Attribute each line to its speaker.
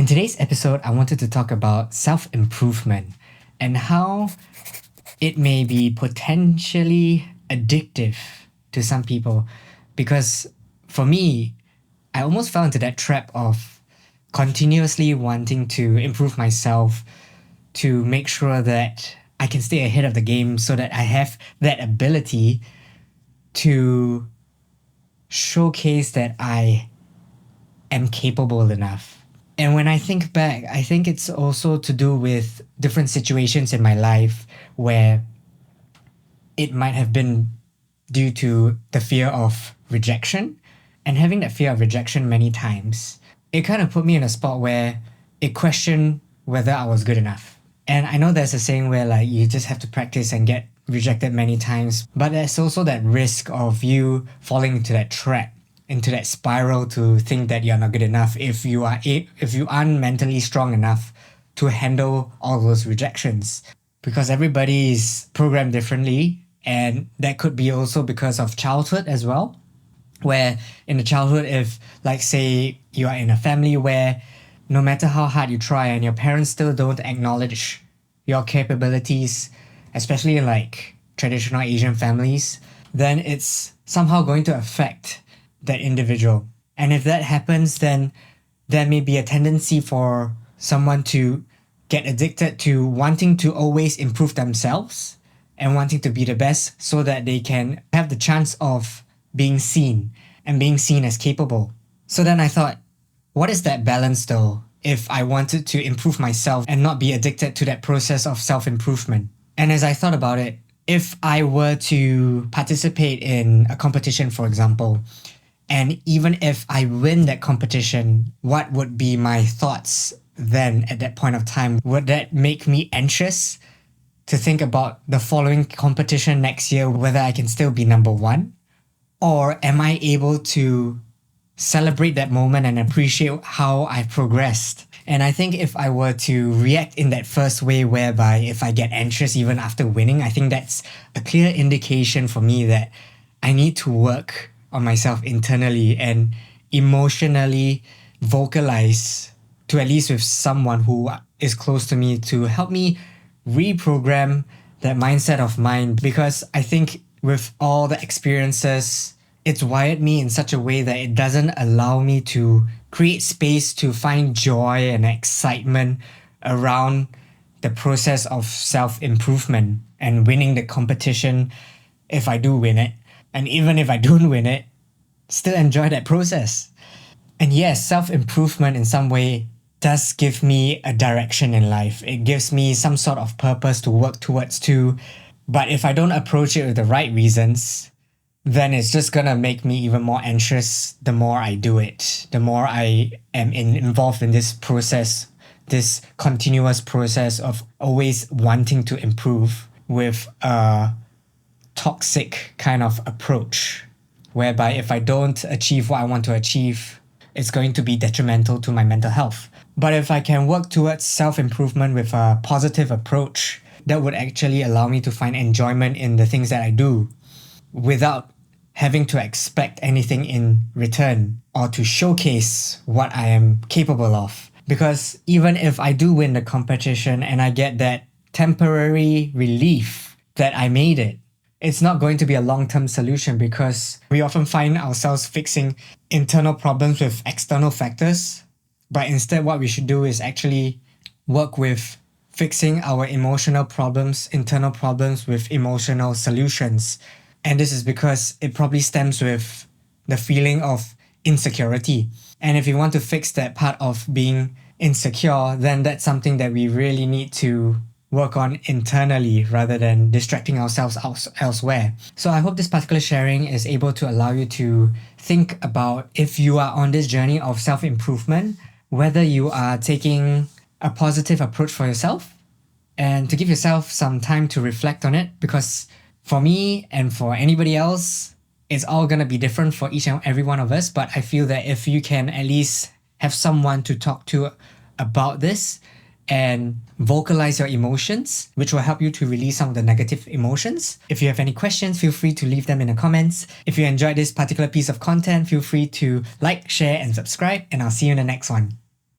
Speaker 1: In today's episode, I wanted to talk about self improvement and how it may be potentially addictive to some people. Because for me, I almost fell into that trap of continuously wanting to improve myself to make sure that I can stay ahead of the game so that I have that ability to showcase that I am capable enough. And when I think back, I think it's also to do with different situations in my life where it might have been due to the fear of rejection. And having that fear of rejection many times, it kind of put me in a spot where it questioned whether I was good enough. And I know there's a saying where like you just have to practice and get rejected many times, but there's also that risk of you falling into that trap, into that spiral to think that you're not good enough if you aren't mentally strong enough to handle all those rejections. Because everybody is programmed differently, and that could be also because of childhood as well. Where in the childhood, if like say you are in a family where no matter how hard you try and your parents still don't acknowledge your capabilities, especially in like traditional Asian families, then it's somehow going to affect that individual. And if that happens, then there may be a tendency for someone to get addicted to wanting to always improve themselves and wanting to be the best so that they can have the chance of being seen and being seen as capable. So then I thought, what is that balance though if I wanted to improve myself and not be addicted to that process of self-improvement? And as I thought about it, if I were to participate in a competition, for example, and even if I win that competition, what would be my thoughts then at that point of time? Would that make me anxious to think about the following competition next year, whether I can still be number one? Or am I able to celebrate that moment and appreciate how I've progressed? And I think if I were to react in that first way, whereby if I get anxious even after winning, I think that's a clear indication for me that I need to work on myself internally and emotionally vocalize to at least with someone who is close to me to help me reprogram that mindset of mine. Because I think with all the experiences, it's wired me in such a way that it doesn't allow me to create space to find joy and excitement around the process of self-improvement and winning the competition if I do win it. And even if I don't win it, still enjoy that process. And yes, self-improvement in some way does give me a direction in life. It gives me some sort of purpose to work towards too. But if I don't approach it with the right reasons, then it's just gonna make me even more anxious the more I do it, the more I am involved in this process, this continuous process of always wanting to improve with a toxic kind of approach, whereby if I don't achieve what I want to achieve, it's going to be detrimental to my mental health. But if I can work towards self-improvement with a positive approach, that would actually allow me to find enjoyment in the things that I do without having to expect anything in return or to showcase what I am capable of. Because even if I do win the competition and I get that temporary relief that I made it, it's not going to be a long-term solution, because we often find ourselves fixing internal problems with external factors. But instead, what we should do is actually work with fixing our emotional problems, internal problems with emotional solutions. And this is because it probably stems with the feeling of insecurity. And if you want to fix that part of being insecure, then that's something that we really need to work on internally rather than distracting ourselves elsewhere. So I hope this particular sharing is able to allow you to think about, if you are on this journey of self-improvement, whether you are taking a positive approach for yourself and to give yourself some time to reflect on it. Because for me and for anybody else, it's all going to be different for each and every one of us. But I feel that if you can at least have someone to talk to about this and vocalize your emotions, which will help you to release some of the negative emotions. If you have any questions, feel free to leave them in the comments. If you enjoyed this particular piece of content, feel free to like, share, and subscribe, and I'll see you in the next one.